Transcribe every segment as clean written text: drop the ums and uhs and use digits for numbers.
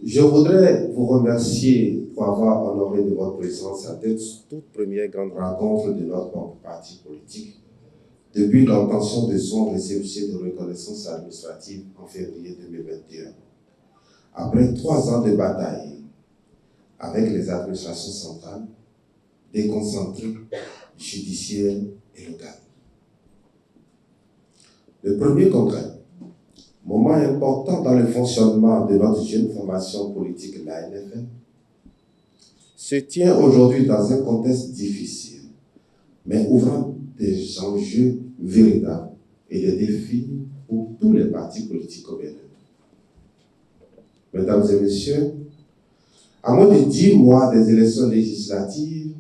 Je voudrais vous remercier pour avoir honoré de votre présence à cette toute première grande rencontre de notre parti politique depuis l'obtention de son récépissé de reconnaissance administrative en février 2021. Après 3 ans de bataille avec les administrations centrales, déconcentrées, judiciaires et locales. Le premier congrès, moment important dans le fonctionnement de notre jeune formation politique, l'ANFN, se tient aujourd'hui dans un contexte difficile, mais ouvrant des enjeux véritables et des défis pour tous les partis politiques communs. Mesdames et messieurs, à moins de 10 mois des élections législatives,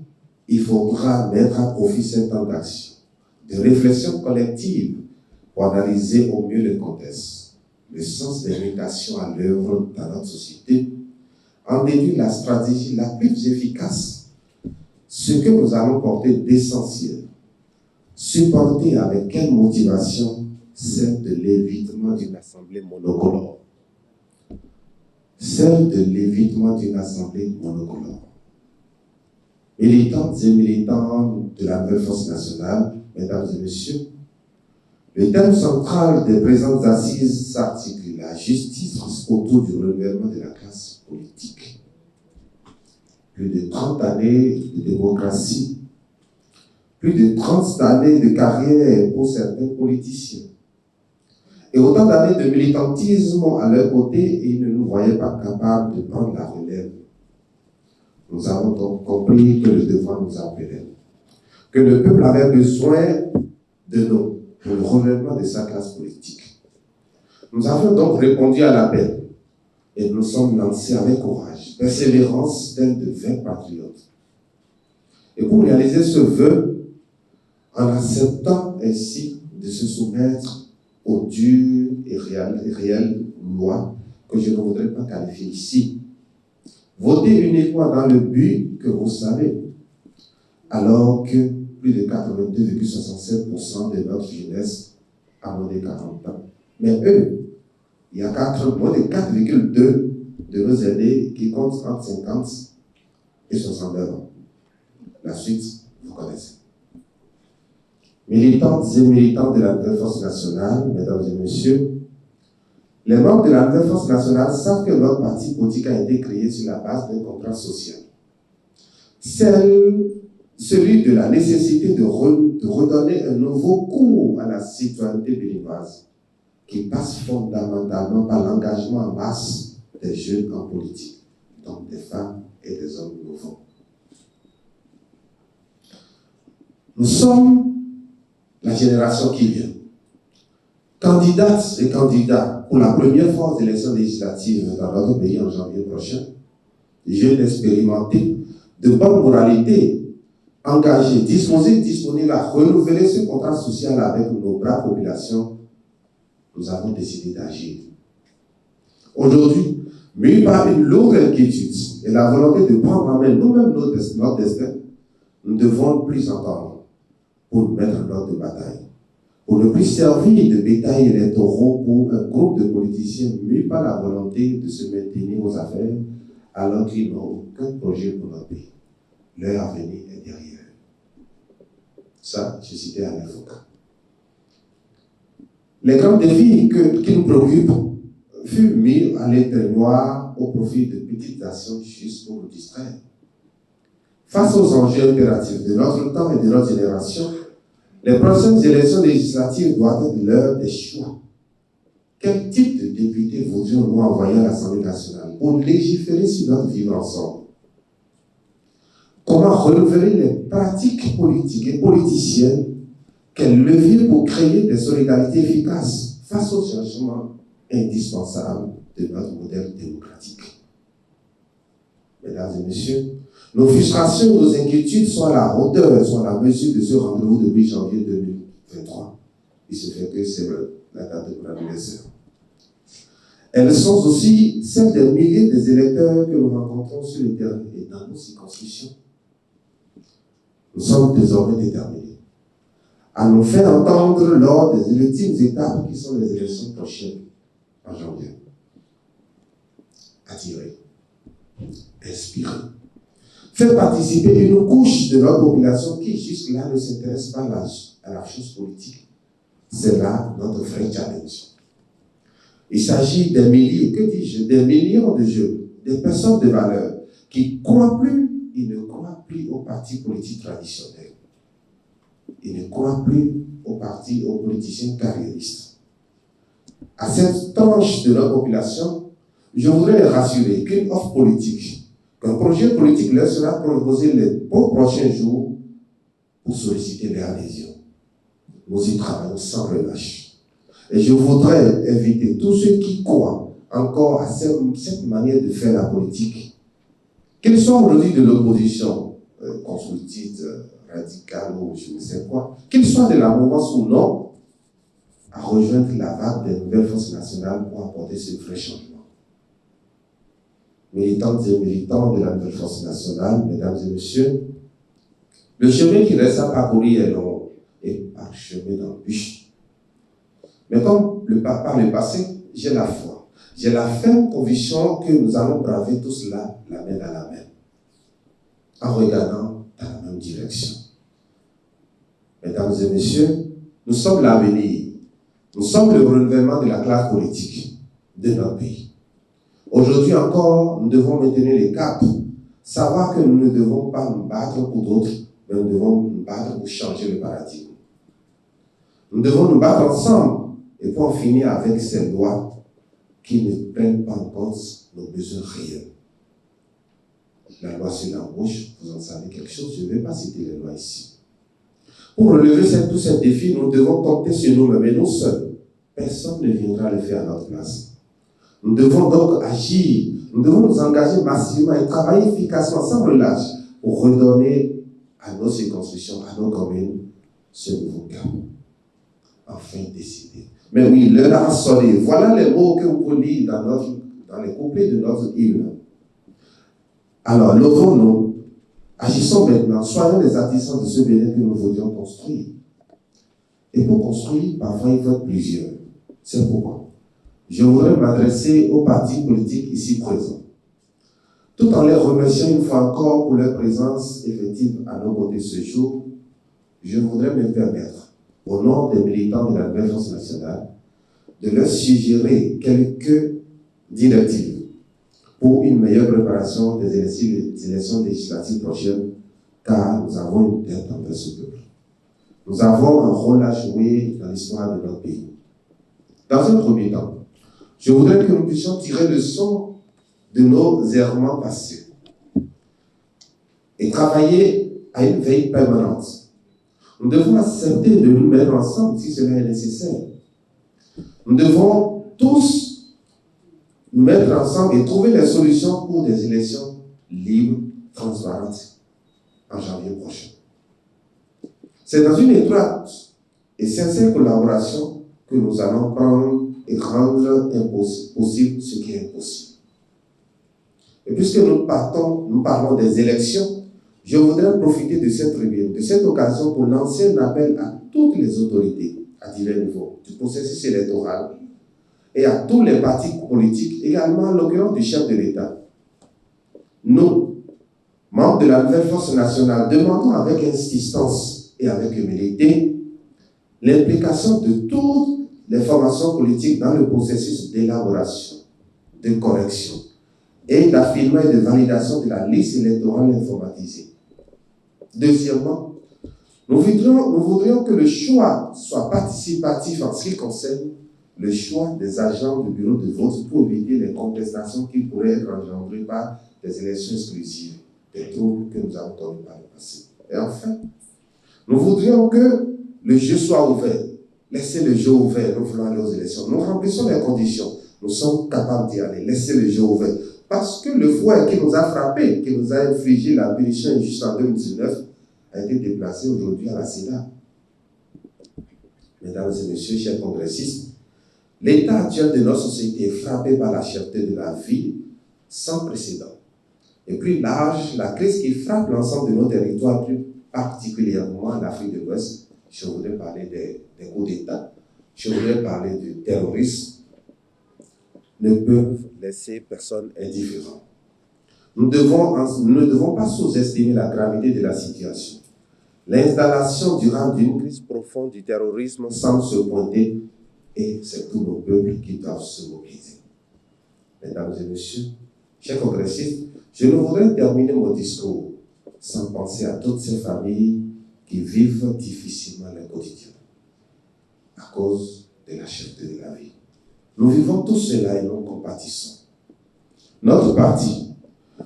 il faudra mettre à profit ce temps d'action, de réflexion collective pour analyser au mieux le contexte, le sens des mutations à l'œuvre dans notre société, en déduire la stratégie la plus efficace, ce que nous allons porter d'essentiel, supporter avec quelle motivation, celle de l'évitement d'une assemblée monocolore. Celle de l'évitement d'une assemblée monocolore. Militantes et militants de la nouvelle force nationale, mesdames et messieurs, le thème central des présentes assises s'articule la justice autour du renouvellement de la classe politique. Plus de 30 années de démocratie, plus de 30 années de carrière pour certains politiciens, et autant d'années de militantisme à leur côté, et ils ne nous voyaient pas capables de prendre la relève. Nous avons donc compris que le devoir nous appelait, que le peuple avait besoin de nous pour le renouvellement de sa classe politique. Nous avons donc répondu à l'appel et nous sommes lancés avec courage, persévérance telle de 20 patriotes. Et pour réaliser ce vœu, en acceptant ainsi de se soumettre aux dures et réelles lois que je ne voudrais pas qualifier ici. Votez uniquement dans le but que vous savez, alors que plus de 82,67% de notre jeunesse a moins de 40 ans. Mais eux, il y a moins de 4,2% de nos aînés qui comptent entre 50 et 69 ans. La suite, vous connaissez. Militantes et militants de la nouvelle force nationale, mesdames et messieurs, les membres de la nouvelle force nationale savent que notre parti politique a été créé sur la base d'un contrat social. Celui de la nécessité de redonner un nouveau cours à la citoyenneté béninoise, qui passe fondamentalement par l'engagement en masse des jeunes en politique, donc des femmes et des hommes nouveaux. Nous sommes la génération qui vient. Candidates et candidats pour la première fois aux élections législatives dans notre pays en janvier prochain, jeunes expérimentés, de bonne moralité, engagés, disposés, disponibles à renouveler ce contrat social avec nos braves populations, nous avons décidé d'agir. Aujourd'hui, mûs par une lourde inquiétude et la volonté de prendre en main nous-mêmes notre destin, nous devons plus encore pour nous mettre en ordre de bataille, pour ne plus servir de bétail électoraux pour un groupe de politiciens mûs par la volonté de se maintenir aux affaires alors qu'ils n'ont aucun projet pour notre pays. Leur avenir est derrière eux. Ça, je citais à l'avocat. Les grands défis qui nous préoccupent furent mis à l'éteignoir au profit de petites actions juste pour nous distraire. Face aux enjeux impératifs de notre temps et de notre génération, les prochaines élections législatives doivent être l'heure des choix. Quel type de député voudrions-nous envoyer à l'Assemblée nationale pour légiférer sur notre vivre ensemble? Comment renouveler les pratiques politiques et politiciennes? Quel levier pour créer des solidarités efficaces face aux changements indispensables de notre modèle démocratique? Mesdames et messieurs, nos frustrations, nos inquiétudes sont à la hauteur, sont à la mesure de ce rendez-vous depuis janvier 2023. Il se fait que c'est la date de mon anniversaire. Elles sont aussi celles des milliers des électeurs que nous rencontrons sur le terrain et dans nos circonscriptions. Nous sommes désormais déterminés à nous faire entendre lors des ultimes étapes qui sont les élections prochaines en janvier. attirer, inspirer, faire participer une couche de notre population qui jusque-là ne s'intéresse pas à la chose politique. C'est là notre vrai challenge. Il s'agit des milliers, que dis-je, des millions de jeunes, des personnes de valeur qui croient plus, ils ne croient plus aux partis politiques traditionnels. Ils ne croient plus aux partis, aux politiciens carriéristes. À cette tranche de notre population, je voudrais les rassurer qu'une offre politique, qu'un projet politique leur sera proposé les prochains jours pour solliciter leur adhésion. Nous y travaillons sans relâche. Et je voudrais inviter tous ceux qui croient encore à cette manière de faire la politique, qu'ils soient aujourd'hui de l'opposition, constructive, radicale ou je ne sais quoi, qu'ils soient de la mouvance ou non, à rejoindre la vague des nouvelles forces nationales pour apporter ce vrai changement. Militantes et militants de la nouvelle force nationale, mesdames et messieurs, le chemin qui reste à parcourir est long et parsemé d'embûches. Mais comme par le passé, j'ai la foi. J'ai la ferme conviction que nous allons braver tout cela la main dans la main, en regardant dans la même direction. Mesdames et messieurs, nous sommes l'avenir. Nous sommes le renouvellement de la classe politique de notre pays. Aujourd'hui encore, nous devons maintenir les caps, savoir que nous ne devons pas nous battre pour d'autres, mais nous devons nous battre pour changer le paradigme. Nous devons nous battre ensemble et pour en finir avec ces lois qui ne prennent pas en compte nos besoins réels. La loi sur l'embauche, vous en savez quelque chose, je ne vais pas citer les lois ici. Pour relever tous ces défis, nous devons compter sur nous-mêmes et nous seuls. Personne ne viendra le faire à notre place. Nous devons donc agir, nous devons nous engager massivement et travailler efficacement sans relâche pour redonner à nos circonscriptions, à nos communes, ce nouveau cap. Enfin décider. Mais oui, l'heure a sonné. Voilà les mots que vous pouvez lire dans les couplets de notre hymne. Alors, levons-nous, agissons maintenant, soyons les artisans de ce Bénin que nous voudrions construire. Et pour construire, parfois il faut être plusieurs. C'est pourquoi je voudrais m'adresser aux partis politiques ici présents, tout en les remerciant une fois encore pour leur présence effective à nos côtés ce jour. Je voudrais me permettre, au nom des militants de la nouvelle force nationale, de leur suggérer quelques directives pour une meilleure préparation des élections législatives prochaines, car nous avons une dette envers ce peuple. Nous avons un rôle à jouer dans l'histoire de notre pays. Dans un premier temps, je voudrais que nous puissions tirer leçon de nos errements passés et travailler à une veille permanente. Nous devons accepter de nous mettre ensemble si cela est nécessaire. Nous devons tous nous mettre ensemble et trouver les solutions pour des élections libres, transparentes, en janvier prochain. C'est dans une étroite et sincère collaboration que nous allons prendre et rendre possible ce qui est impossible. Et puisque nous parlons des élections, je voudrais profiter de cette tribune, de cette occasion pour lancer un appel à toutes les autorités à divers niveaux du processus électoral et à tous les partis politiques, également en l'occurrence du chef de l'État. Nous, membres de la nouvelle force nationale, demandons avec insistance et avec humilité l'implication de toutes les formations politiques dans le processus d'élaboration, de correction et d'affinement et de validation de la liste électorale informatisée. Deuxièmement, nous voudrions que le choix soit participatif en ce qui concerne le choix des agents du bureau de vote pour éviter les contestations qui pourraient être engendrées par des élections exclusives, des troubles que nous avons connus par le passé. Et enfin, nous voudrions que le jeu soit ouvert. Laissez le jeu ouvert, nous voulons aller aux élections. Nous remplissons les conditions. Nous sommes capables d'y aller. Laissez le jeu ouvert. Parce que le fouet qui nous a frappé, qui nous a infligé la punition injuste en 2019, a été déplacé aujourd'hui à la Sénat. Mesdames et messieurs, chers congressistes, l'état actuel de notre société est frappé par la cherté de la vie sans précédent. Et plus large, la crise qui frappe l'ensemble de nos territoires, plus particulièrement en Afrique de l'Ouest. Je voudrais parler des coups d'État, je voudrais parler du terrorisme, ne peuvent laisser personne indifférent. Nous ne devons pas sous-estimer la gravité de la situation. L'installation durable d'une crise profonde du terrorisme semble se pointer et c'est tous nos peuples qui doivent se mobiliser. Mesdames et messieurs, chers congressistes, je ne voudrais terminer mon discours sans penser à toutes ces familles qui vivent difficilement le quotidien à cause de la cherté de la vie. Nous vivons tout cela et nous compatissons. Notre parti,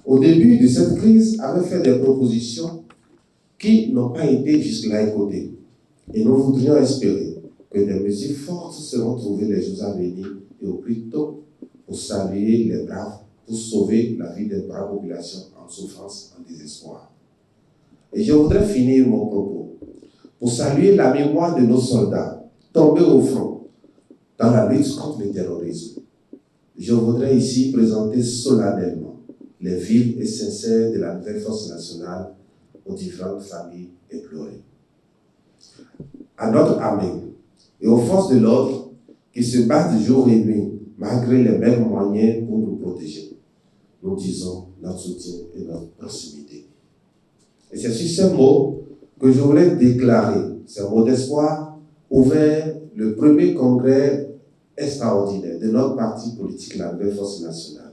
au début de cette crise, avait fait des propositions qui n'ont pas été jusque-là écoutées. Et nous voudrions espérer que des mesures fortes seront trouvées les jours à venir et au plus tôt pour saluer les braves, pour sauver la vie des braves populations en souffrance, en désespoir. Et je voudrais finir mon propos pour saluer la mémoire de nos soldats tombés au front dans la lutte contre le terrorisme. Je voudrais ici présenter solennellement les vifs et sincères de la nouvelle force nationale aux différentes familles éplorées. À notre armée et aux forces de l'ordre qui se battent jour et nuit malgré les mêmes moyens pour nous protéger, nous disons notre soutien et notre proximité. Et c'est sur ces mots que je voulais déclarer, ces mots d'espoir, ouvert le premier congrès extraordinaire de notre parti politique, la Nouvelle Force Nationale.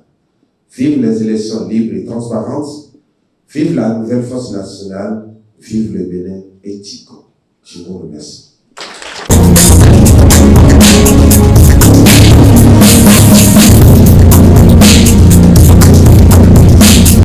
Vive les élections libres et transparentes, vive la Nouvelle Force Nationale, vive le Bénin et Tico. Je vous remercie.